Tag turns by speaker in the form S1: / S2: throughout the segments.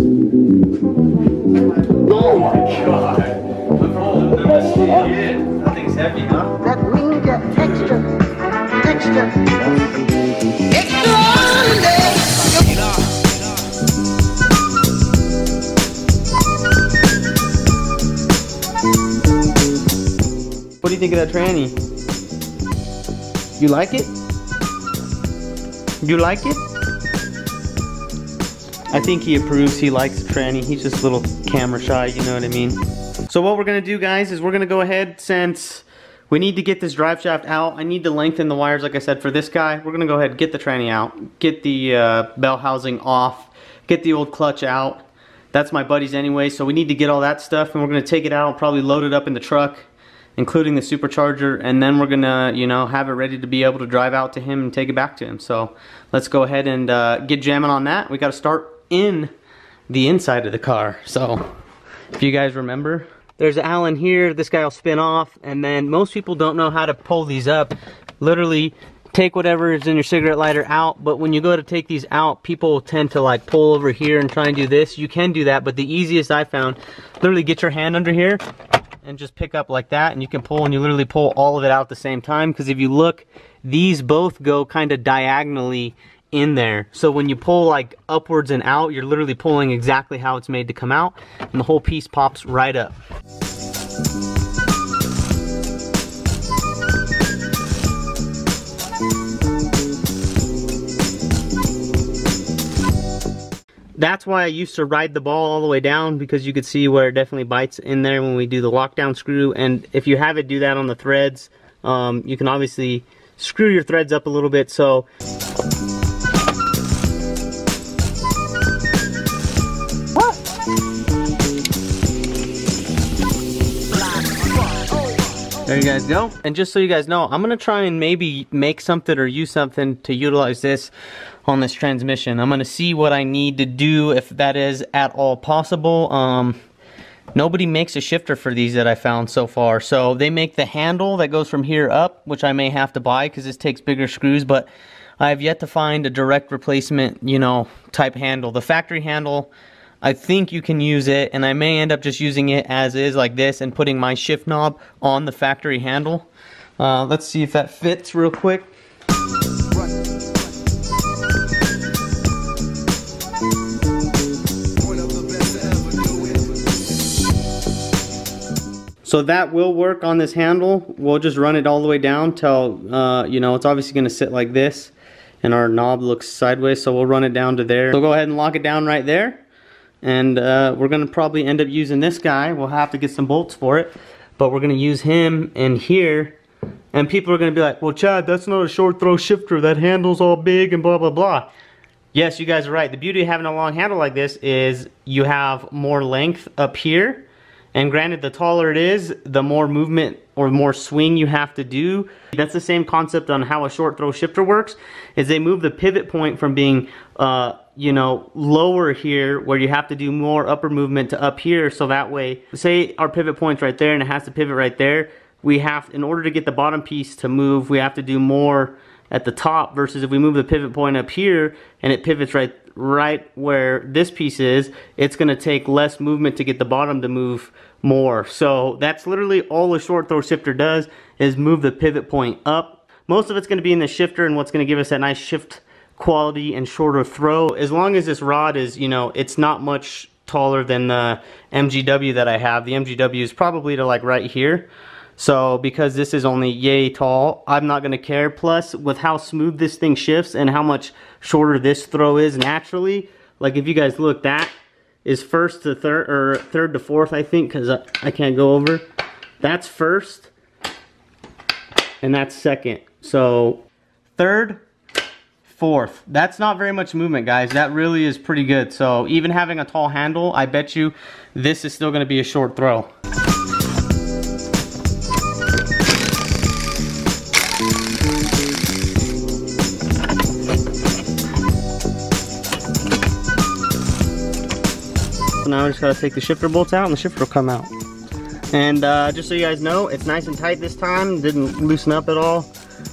S1: Oh my god! I've never seen it. That thing's heavy, huh?
S2: That means that extra.
S1: What do you think of that tranny? You like it? You like it? I think he approves. He likes the tranny. He's just a little camera shy, you know what I mean? So what we're gonna do, guys, is we're gonna go ahead, since we need to get this drive shaft out. I need to lengthen the wires, like I said, for this guy. We're gonna go ahead and get the tranny out, get the bell housing off, get the old clutch out. That's my buddy's anyway, so we need to get all that stuff, and we're gonna take it out, probably load it up in the truck, including the supercharger, and then we're gonna, you know, have it ready to be able to drive out to him and take it back to him. So let's go ahead and get jamming on that. We gotta start in the inside of the car. So if you guys remember, there's Allen here. This guy will spin off, and then most people don't know how to pull these up. Literally take whatever is in your cigarette lighter out, but when you go to take these out, people tend to like pull over here and try and do this. You can do that, but the easiest I found, literally get your hand under here and just pick up like that, and you can pull, and you literally pull all of it out at the same time, because if you look, these both go kind of diagonally in there. So when you pull like upwards and out, you're literally pulling exactly how it's made to come out, and the whole piece pops right up. That's why I used to ride the ball all the way down, because you could see where it definitely bites in there when we do the lockdown screw. And if you have it do that on the threads, you can obviously screw your threads up a little bit. So there you guys go. And just so you guys know, I'm gonna try and maybe make something or use something to utilize this on this transmission. I'm gonna see what I need to do, if that is at all possible. Nobody makes a shifter for these that I found so far. So they make the handle that goes from here up, which I may have to buy because this takes bigger screws, but I have yet to find a direct replacement, you know, type handle. The factory handle, I think you can use it, and I may end up just using it as is like this and putting my shift knob on the factory handle. Let's see if that fits real quick. So that will work on this handle. We'll just run it all the way down till, you know, it's obviously gonna sit like this, and our knob looks sideways, so we'll run it down to there. So go ahead and lock it down right there. And we're gonna probably end up using this guy. We'll have to get some bolts for it, but we're gonna use him in here. And people are gonna be like, well, Chad, that's not a short throw shifter. That handle's all big and blah, blah, blah. Yes, you guys are right. The beauty of having a long handle like this is you have more length up here. And granted, the taller it is, the more movement or more swing you have to do. That's the same concept on how a short throw shifter works, is they move the pivot point from being, you know, lower here where you have to do more upper movement to up here. So that way, say our pivot point's right there and it has to pivot right there. We have, in order to get the bottom piece to move, we have to do more at the top, versus if we move the pivot point up here and it pivots right where this piece is, it's gonna take less movement to get the bottom to move more. So that's literally all a short throw shifter does, is move the pivot point up. Most of it's gonna be in the shifter, and what's gonna give us that nice shift quality and shorter throw. As long as this rod is, you know, it's not much taller than the MGW that I have. The MGW is probably to like right here. So because this is only yay tall, I'm not gonna care. Plus, with how smooth this thing shifts and how much shorter this throw is naturally, like if you guys look, that is first to third, or third to fourth, I think, because I can't go over. That's first, and that's second. So third, fourth. That's not very much movement, guys. That really is pretty good. So even having a tall handle, I bet you this is still gonna be a short throw. So now I just gotta take the shifter bolts out and the shifter will come out. And just so you guys know, it's nice and tight this time. Didn't loosen up at all.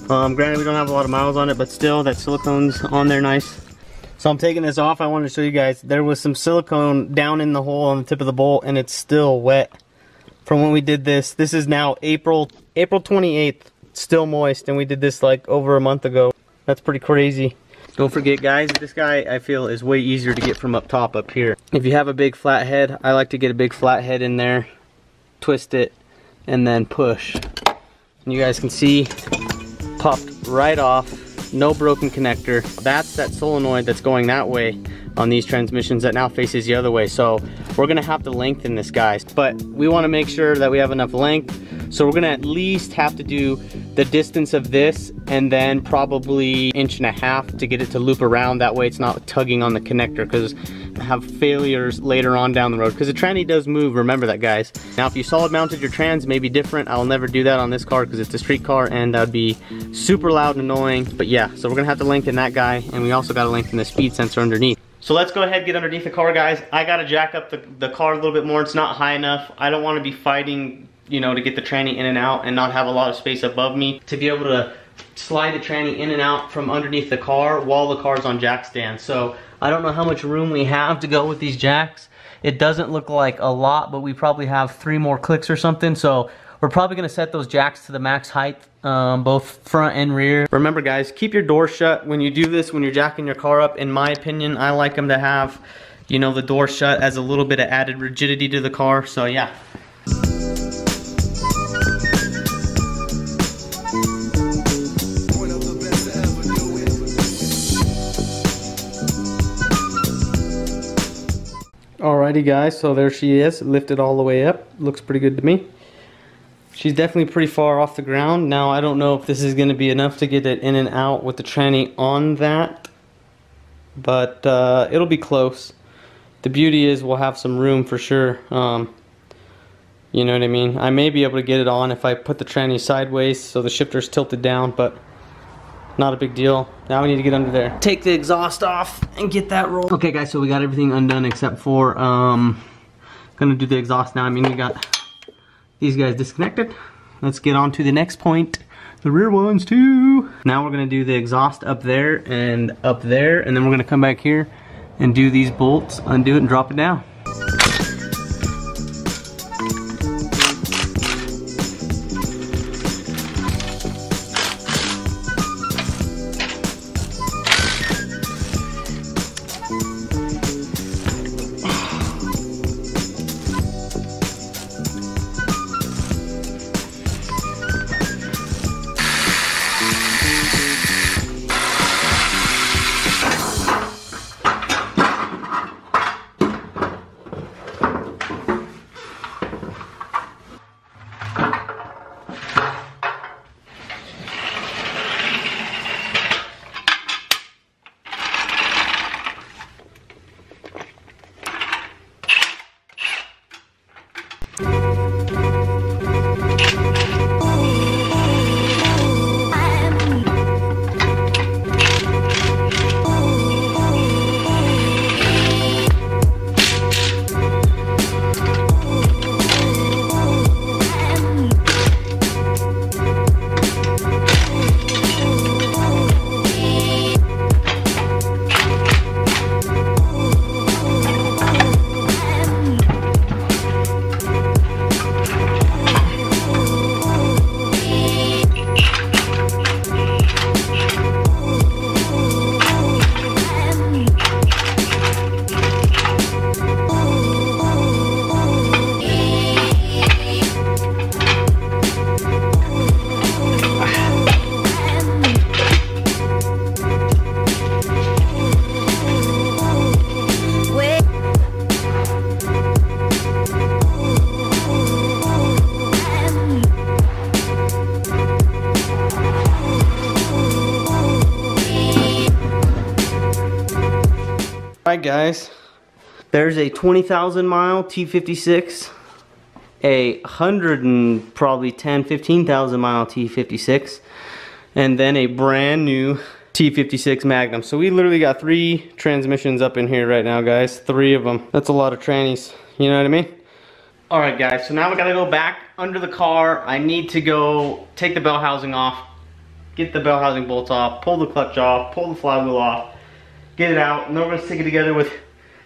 S1: Granted, we don't have a lot of miles on it, but still, that silicone's on there nice. So I'm taking this off. I wanted to show you guys. There was some silicone down in the hole on the tip of the bolt, and it's still wet from when we did this. This is now April 28th. Still moist, and we did this like over a month ago. That's pretty crazy. Don't forget, guys, this guy I feel is way easier to get from up top up here. If you have a big flat head, I like to get a big flat head in there, twist it, and then push. And you guys can see, popped right off, no broken connector. That's that solenoid that's going that way on these transmissions that now faces the other way. So we're gonna have to lengthen this, guys, but we wanna make sure that we have enough length. So we're gonna at least have to do the distance of this and then probably 1.5 inches to get it to loop around. That way it's not tugging on the connector, because I have failures later on down the road, because the tranny does move, remember that, guys. Now if you solid mounted your trans, maybe different. I'll never do that on this car because it's a street car and that'd be super loud and annoying. But yeah, so we're gonna have to lengthen that guy, and we also gotta lengthen the speed sensor underneath. So let's go ahead and get underneath the car, guys. I gotta jack up the car a little bit more. It's not high enough. I don't wanna be fighting, you know, to get the tranny in and out and not have a lot of space above me to be able to slide the tranny in and out from underneath the car while the car's on jack stand. So I don't know how much room we have to go with these jacks. It doesn't look like a lot, but we probably have 3 more clicks or something. So we're probably gonna set those jacks to the max height, both front and rear. Remember, guys, keep your door shut when you do this, when you're jacking your car up. In my opinion, I like them to have, you know, the door shut as a little bit of added rigidity to the car. So yeah. Alrighty, guys, so there she is, lifted all the way up. Looks pretty good to me. She's definitely pretty far off the ground. Now I don't know if this is going to be enough to get it in and out with the tranny on that, but it'll be close. The beauty is we'll have some room for sure. You know what I mean? I may be able to get it on if I put the tranny sideways so the shifter's tilted down, but not a big deal. Now we need to get under there. Take the exhaust off and get that roll. Okay, guys, so we got everything undone except for gonna do the exhaust now. I mean, we got these guys disconnected. Let's get on to the next point. The rear ones too. Now we're gonna do the exhaust up there, and then we're gonna come back here and do these bolts, undo it and drop it down. Alright, guys, there's a 20,000 mile T56, a 100 and probably 15,000 mile T56, and then a brand new T56 Magnum. So we literally got 3 transmissions up in here right now, guys. 3 of them. That's a lot of trannies, you know what I mean? Alright, guys, so now we gotta go back under the car. I need to go take the bell housing off, get the bell housing bolts off, pull the clutch off, pull the flywheel off, get it out, and then we're gonna stick it together with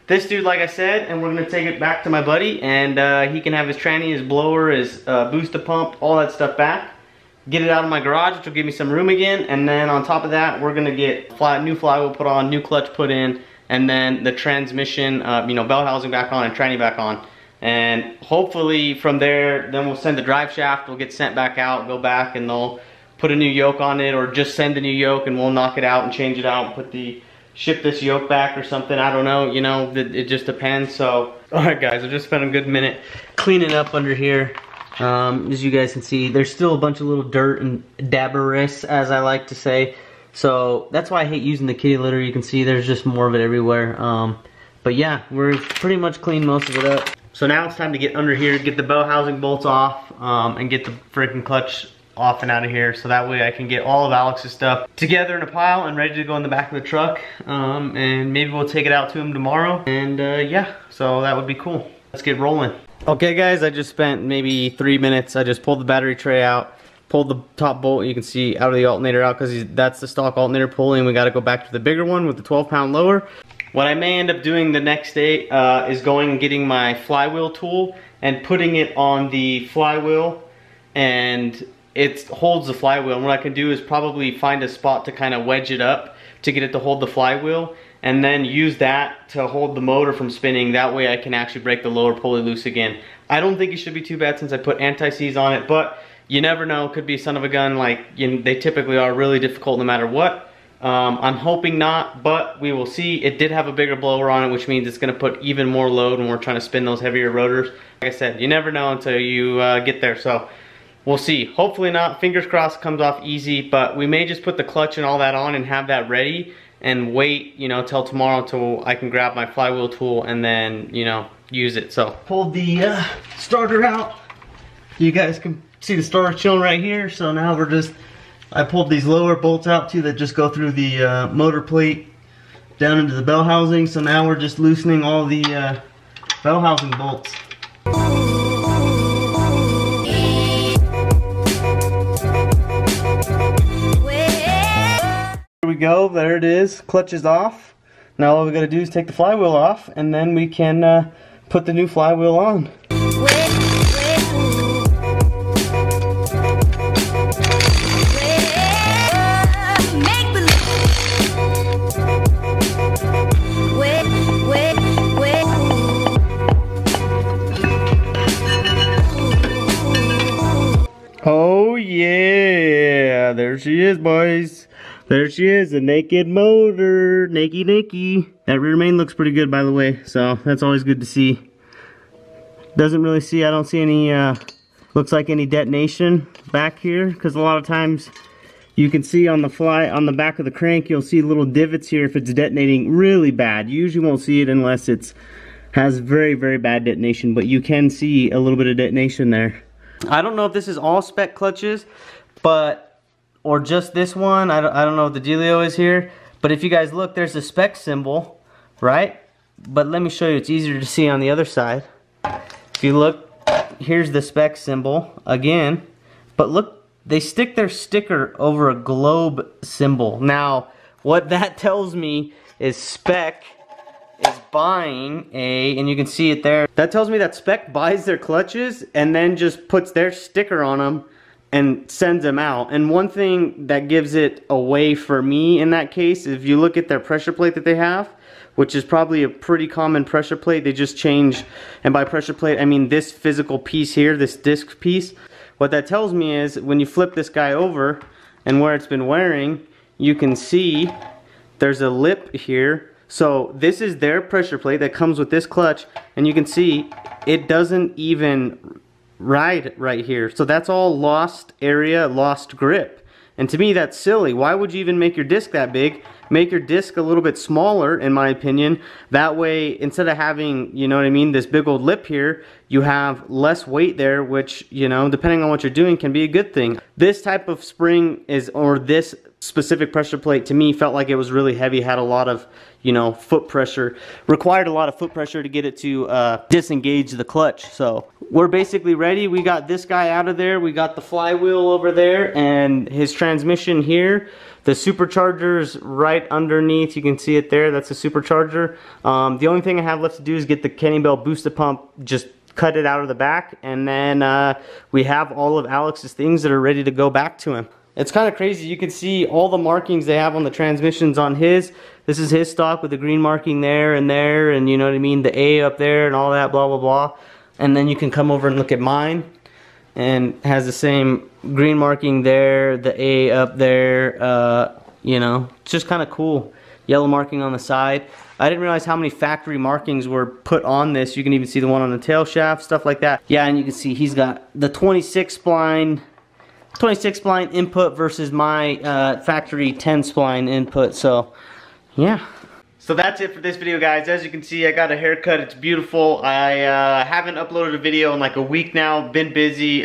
S1: this dude, like I said, and we're gonna take it back to my buddy, and he can have his tranny, his blower, his booster pump, all that stuff back. Get it out of my garage, which will give me some room again, and then on top of that, we're gonna get new flywheel put on, new clutch put in, and then the transmission, you know, bell housing back on and tranny back on. And hopefully from there, then we'll send the drive shaft, we'll get sent back out, go back, and they'll put a new yoke on it, or just send the new yoke and we'll knock it out and change it out and ship this yoke back or something. I don't know, you know, it just depends. So, alright guys, I just spent a good minute cleaning up under here. As you guys can see, there's still a bunch of little dirt and debris, as I like to say. So that's why I hate using the kitty litter. You can see there's just more of it everywhere. But yeah, we're pretty much cleaned most of it up. So now it's time to get under here, get the bell housing bolts off, and get the freaking clutch off and out of here, so that way I can get all of Alex's stuff together in a pile and ready to go in the back of the truck. And maybe we'll take it out to him tomorrow. And yeah, so that would be cool. Let's get rolling. Okay guys, I just spent maybe 3 minutes. I just pulled the battery tray out, pulled the top bolt, you can see, out of the alternator out, because that's the stock alternator pulling. We got to go back to the bigger one with the 12-pound lower. What I may end up doing the next day is going and getting my flywheel tool and putting it on the flywheel, and it holds the flywheel. And what I can do is probably find a spot to kind of wedge it up to get it to hold the flywheel, and then use that to hold the motor from spinning. That way I can actually break the lower pulley loose again. I don't think it should be too bad since I put anti-seize on it, but you never know. It could be a son of a gun. Like, you know, they typically are really difficult no matter what. I'm hoping not, but we will see. It did have a bigger blower on it, which means it's going to put even more load when we're trying to spin those heavier rotors. Like I said, you never know until you get there, so we'll see. Hopefully not. Fingers crossed it comes off easy, but we may just put the clutch and all that on and have that ready and wait, you know, till tomorrow till I can grab my flywheel tool and then, you know, use it. So pulled the starter out. You guys can see the starter chilling right here. So now we're just, I pulled these lower bolts out too that just go through the motor plate down into the bell housing. So now we're just loosening all the bell housing bolts. Here we go, there it is, clutch is off. Now all we gotta do is take the flywheel off, and then we can put the new flywheel on. Oh yeah, there she is, boys. There she is, a naked motor, nakey. That rear main looks pretty good, by the way, so that's always good to see. Doesn't really see, I don't see any, looks like any detonation back here, because a lot of times you can see on the back of the crank, you'll see little divots here if it's detonating really bad. You usually won't see it unless it's has very, very bad detonation, but you can see a little bit of detonation there. I don't know if this is all spec clutches, or just this one. I don't know what the dealio is here. But if you guys look, there's a spec symbol, right? But let me show you, it's easier to see on the other side. If you look, here's the spec symbol again. But look, they stick their sticker over a globe symbol. Now, what that tells me is spec is buying and you can see it there. That tells me that spec buys their clutches and then just puts their sticker on them and sends them out. And one thing that gives it away for me in that case, if you look at their pressure plate that they have, which is probably a pretty common pressure plate, they just change, and by pressure plate I mean this physical piece here, this disc piece. What that tells me is when you flip this guy over and where it's been wearing, you can see there's a lip here. So this is their pressure plate that comes with this clutch, and you can see it doesn't even ride right here. So that's all lost area, lost grip. And to me that's silly. Why would you even make your disc that big? Make your disc a little bit smaller, in my opinion. That way, instead of having, you know what I mean, this big old lip here, you have less weight there, which, you know, depending on what you're doing, can be a good thing. This type of spring is, or this specific pressure plate to me felt like it was really heavy, had a lot of, you know, foot pressure, required a lot of foot pressure to get it to disengage the clutch. So we're basically ready. We got this guy out of there, we got the flywheel over there, and his transmission here. The supercharger's right underneath, you can see it there, that's a supercharger. The only thing I have left to do is get the Kenny Bell boosted pump, just cut it out of the back, and then we have all of Alex's things that are ready to go back to him. It's kind of crazy. You can see all the markings they have on the transmissions on his. This is his stock with the green marking there, and you know what I mean, the A up there and all that, blah, blah, blah. And then you can come over and look at mine, and has the same green marking there, the A up there, you know, it's just kind of cool. Yellow marking on the side. I didn't realize how many factory markings were put on this. You can even see the one on the tail shaft, stuff like that. Yeah, and you can see he's got the 26 spline input versus my factory 10 spline input. So yeah, so that's it for this video, guys. As you can see, I got a haircut. It's beautiful. I haven't uploaded a video in like a week now. Been busy,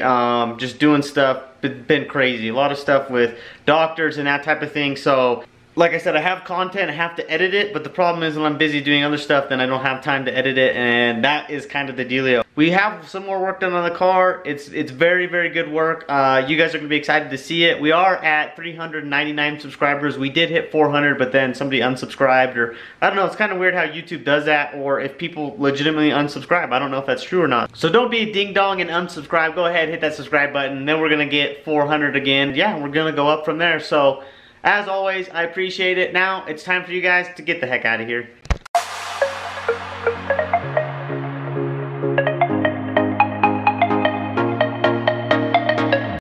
S1: just doing stuff. Been crazy, a lot of stuff with doctors and that type of thing. So like I said, I have content, I have to edit it, but the problem is when I'm busy doing other stuff, then I don't have time to edit it, and that is kind of the dealio. We have some more work done on the car. It's very, very good work. You guys are gonna be excited to see it. We are at 399 subscribers. We did hit 400, but then somebody unsubscribed, or I don't know, it's kind of weird how YouTube does that, or if people legitimately unsubscribe. I don't know if that's true or not. So don't be a ding dong and unsubscribe. Go ahead, hit that subscribe button, then we're gonna get 400 again. Yeah, we're gonna go up from there. So as always, I appreciate it. Now, it's time for you guys to get the heck out of here.